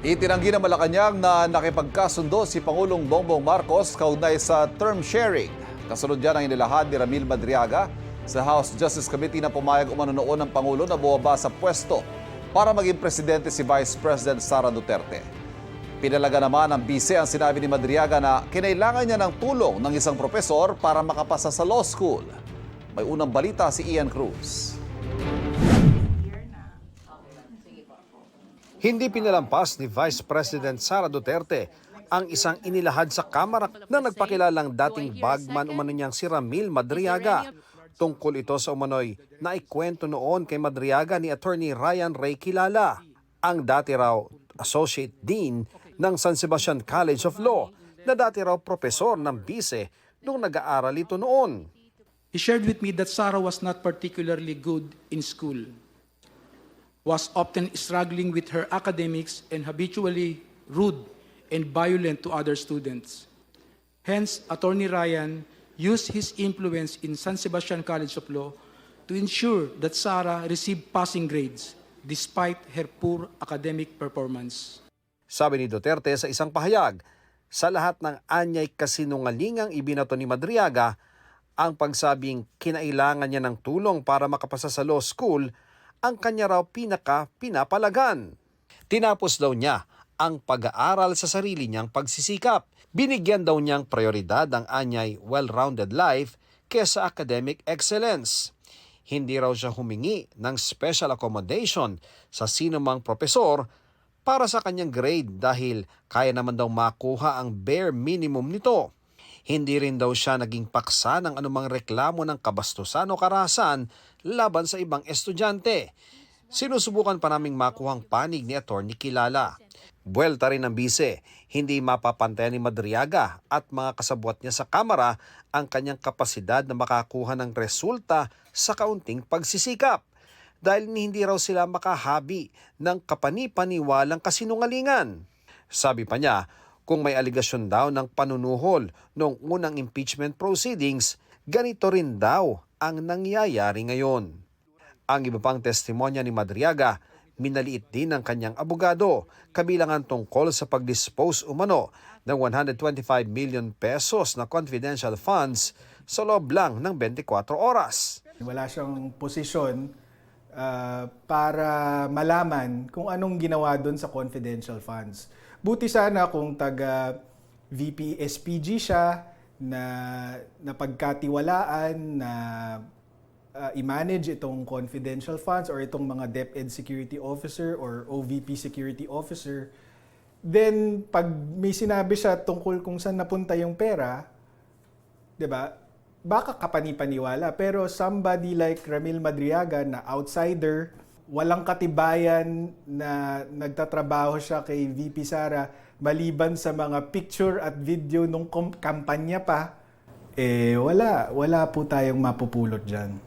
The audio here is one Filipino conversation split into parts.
Itinanggi ng Malacanang na nakipagkasundo si Pangulong Bongbong Marcos kaugnay sa term sharing. Kasunod yan ang inilahad ni Ramil Madriaga sa House Justice Committee na pumayag umano noon ng Pangulo na bumaba sa pwesto para maging presidente si Vice President Sara Duterte. Pinalaga naman ng bise ang sinabi ni Madriaga na kinailangan niya ng tulong ng isang propesor para makapasa sa law school. May unang balita si Ian Cruz. Hindi pinalampas ni Vice President Sara Duterte ang isang inilahad sa Kamara na nagpakilalang dating bagman umano niyang si Ramil Madriaga. Tungkol ito sa umano'y naikwento noon kay Madriaga ni Attorney Ryan Ray Kilala, ang dati raw Associate Dean ng San Sebastian College of Law na dati raw propesor ng bise nung nag-aaral ito noon. He shared with me that Sarah was not particularly good in school, was often struggling with her academics and habitually rude and violent to other students. Hence, Attorney Ryan used his influence in San Sebastian College of Law to ensure that Sarah received passing grades despite her poor academic performance. Sabi ni Duterte sa isang pahayag, sa lahat ng anyay kasinungalingang ibinato ni Madriaga, ang pagsabing kinailangan niya ng tulong para makapasa sa law school ang kanya raw pinapalagan. Tinapos daw niya ang pag-aaral sa sarili niyang pagsisikap. Binigyan daw niyang prioridad ang anyay well-rounded life kesa academic excellence. Hindi raw siya humingi ng special accommodation sa sinumang propesor para sa kanyang grade dahil kaya naman daw makuha ang bare minimum nito. Hindi rin daw siya naging paksa ng anumang reklamo ng kabastusan o karahasan laban sa ibang estudyante. Sinusubukan pa naming makuhang panig ni Attorney Kilala. Buwelta rin ng bise, hindi mapapantayan ni Madriaga at mga kasabwat niya sa Kamara ang kanyang kapasidad na makakuha ng resulta sa kaunting pagsisikap. Dahil hindi raw sila makahabi ng kapanipaniwalang kasinungalingan. Sabi pa niya, kung may aligasyon daw ng panunuhol noong unang impeachment proceedings, ganito rin daw ang nangyayari ngayon. Ang iba pang testimonya ni Madriaga, minaliit din ng kanyang abogado, kabilangan tungkol sa pag-dispose umano ng 125 million pesos na confidential funds sa loob lang ng 24 oras. Wala siyang posisyon para malaman kung anong ginawa doon sa confidential funds. Buti sana kung taga VP SPG siya na pagkatiwalaan na i-manage itong confidential funds or itong mga DepEd security officer or OVP security officer. Then pag may sinabi siya tungkol kung saan napunta yung pera, 'di ba? Baka kapanipaniwala, pero somebody like Ramil Madriaga na outsider, walang katibayan na nagtatrabaho siya kay VP Sara maliban sa mga picture at video nung kampanya pa, wala po tayong mapupulot dyan.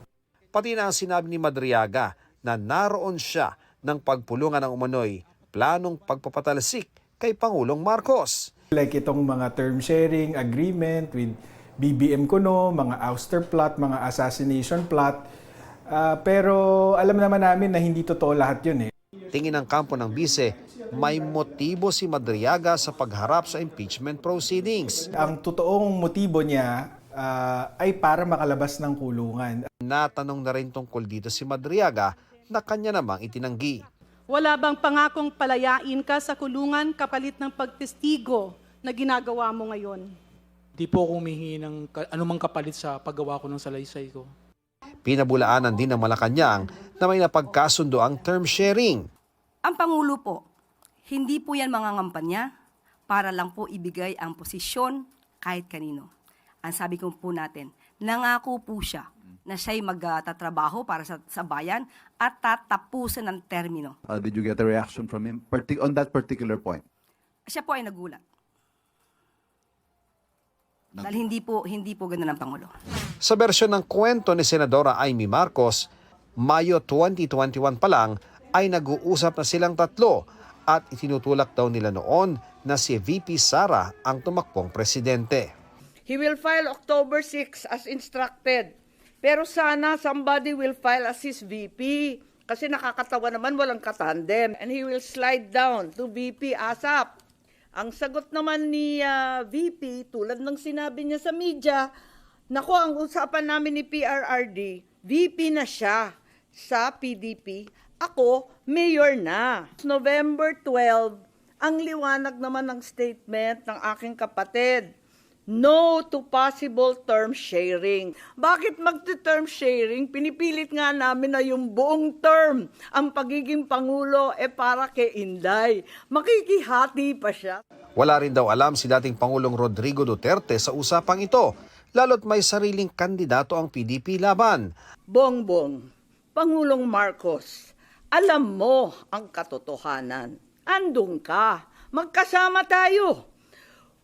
Pati na ang sinabi ni Madriaga na naroon siya ng pagpulungan ng umano'y planong pagpapatalsik kay Pangulong Marcos. Like itong mga term sharing agreement with BBM Kuno, mga ouster plot, mga assassination plot. Pero alam naman namin na hindi totoo lahat yun. Tingin ng kampo ng bise, may motibo si Madriaga sa pagharap sa impeachment proceedings. Ang totoong motibo niya ay para makalabas ng kulungan. Natanong na rin tungkol dito si Madriaga na kanya namang itinanggi. Wala bang pangakong palayain ka sa kulungan kapalit ng pagtestigo na ginagawa mo ngayon? Di po ako humihingi ng anumang kapalit sa paggawa ko ng salaysay ko. Pinabulaanan din ng Malacanang na may napagkasundo ang term sharing. Ang Pangulo po, hindi po yan mga ngampanya para lang po ibigay ang posisyon kahit kanino. Ang sabi ko po natin, nangako po siya na siya'y magtatrabaho para sa bayan at tatapusin ng termino. Did you get a reaction from him on that particular point? Siya po ay nagulat. Dahil hindi po ganun ang Pangulo. Sa bersyon ng kwento ni Senadora Amy Marcos, Mayo 2021 pa lang ay nag-uusap na silang tatlo at itinutulak daw nila noon na si VP Sara ang tumakbong presidente. He will file October 6 as instructed. Pero sana somebody will file as his VP Kasi nakakatawa naman, walang katandem. And he will slide down to VP ASAP. Ang sagot naman ni VP, tulad ng sinabi niya sa media, naku, ang usapan namin ni PRRD, VP na siya sa PDP. Ako, mayor na. November 12, ang liwanag naman ng statement ng aking kapatid. No to possible term sharing. Bakit magti-term sharing? Pinipilit nga namin na yung buong term, ang pagiging Pangulo, para kay Inday. Makikihati pa siya. Wala rin daw alam si dating Pangulong Rodrigo Duterte sa usapang ito, lalo't may sariling kandidato ang PDP laban. Bongbong, Pangulong Marcos, alam mo ang katotohanan. Andun ka. Magkasama tayo.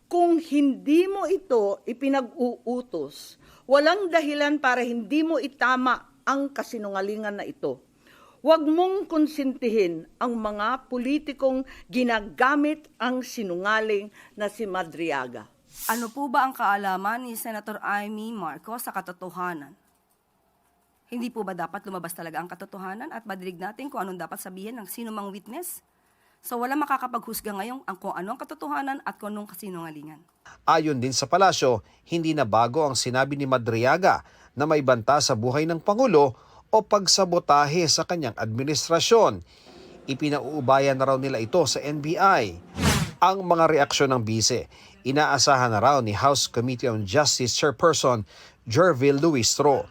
Kung hindi mo ito ipinag-uutos, walang dahilan para hindi mo itama ang kasinungalingan na ito. Huwag mong konsintihin ang mga politikong ginagamit ang sinungaling na si Madriaga. Ano po ba ang kaalaman ni Senator Amy Marcos sa katotohanan? Hindi po ba dapat lumabas talaga ang katotohanan at madinig natin kung anong dapat sabihin ng sino mang witness? So wala makakapaghusga ngayon kung ano ang katotohanan at kung anong kasinungalingan. Ayon din sa palasyo, hindi na bago ang sinabi ni Madriaga na may banta sa buhay ng Pangulo o pagsabotahe sa kanyang administrasyon. Ipinauubayan na raw nila ito sa NBI. Ang mga reaksyon ng bise, inaasahan na raw ni House Committee on Justice Chairperson Jervil Luistro.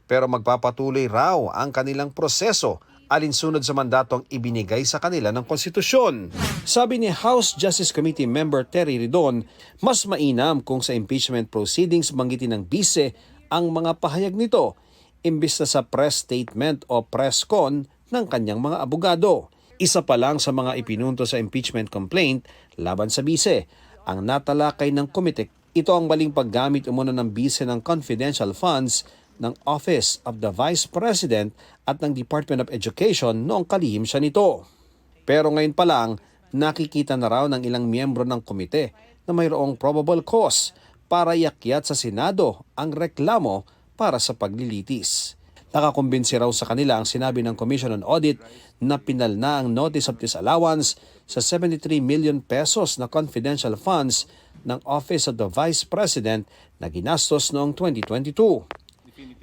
Pero magpapatuloy raw ang kanilang proseso alinsunod sa mandatong ibinigay sa kanila ng konstitusyon. Sabi ni House Justice Committee member Terry Ridon, mas mainam kung sa impeachment proceedings banggitin ng bise ang mga pahayag nito, imbis na sa press statement o press con ng kanyang mga abogado. Isa pa lang sa mga ipinunto sa impeachment complaint laban sa bise, ang natalakay ng komite. Ito ang maling paggamit umano ng bise ng confidential funds ng Office of the Vice President at ng Department of Education noong kalihim siya nito. Pero ngayon pa lang, nakikita na raw ng ilang miyembro ng komite na mayroong probable cause para iakyat sa Senado ang reklamo para sa paglilitis. Nakakumbinsi raw sa kanila ang sinabi ng Commission on Audit na pinal na ang notice of disallowance sa 73 million pesos na confidential funds ng Office of the Vice President na ginastos noong 2022.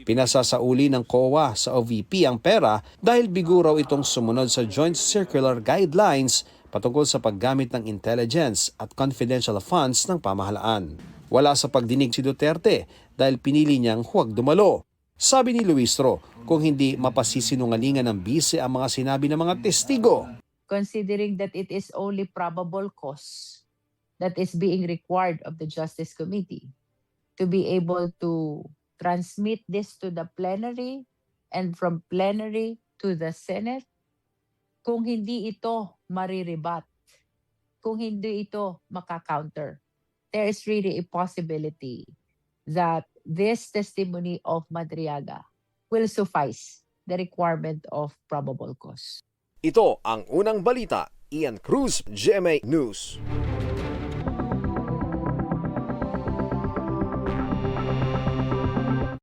Pinasasauli ng COA sa OVP ang pera dahil bigo raw itong sumunod sa Joint Circular Guidelines patungkol sa paggamit ng intelligence at confidential funds ng pamahalaan. Wala sa pagdinig si Duterte dahil pinili niyang huwag dumalo. Sabi ni Luistro, kung hindi mapasisinungalingan ng bise ang mga sinabi ng mga testigo. Considering that it is only probable cause that is being required of the Justice Committee to be able to transmit this to the plenary and from plenary to the Senate, kung hindi ito mariribat, kung hindi ito makakounter, there is really a possibility that this testimony of Madriaga will suffice the requirement of probable cause. Ito ang unang balita, Ian Cruz, GMA News.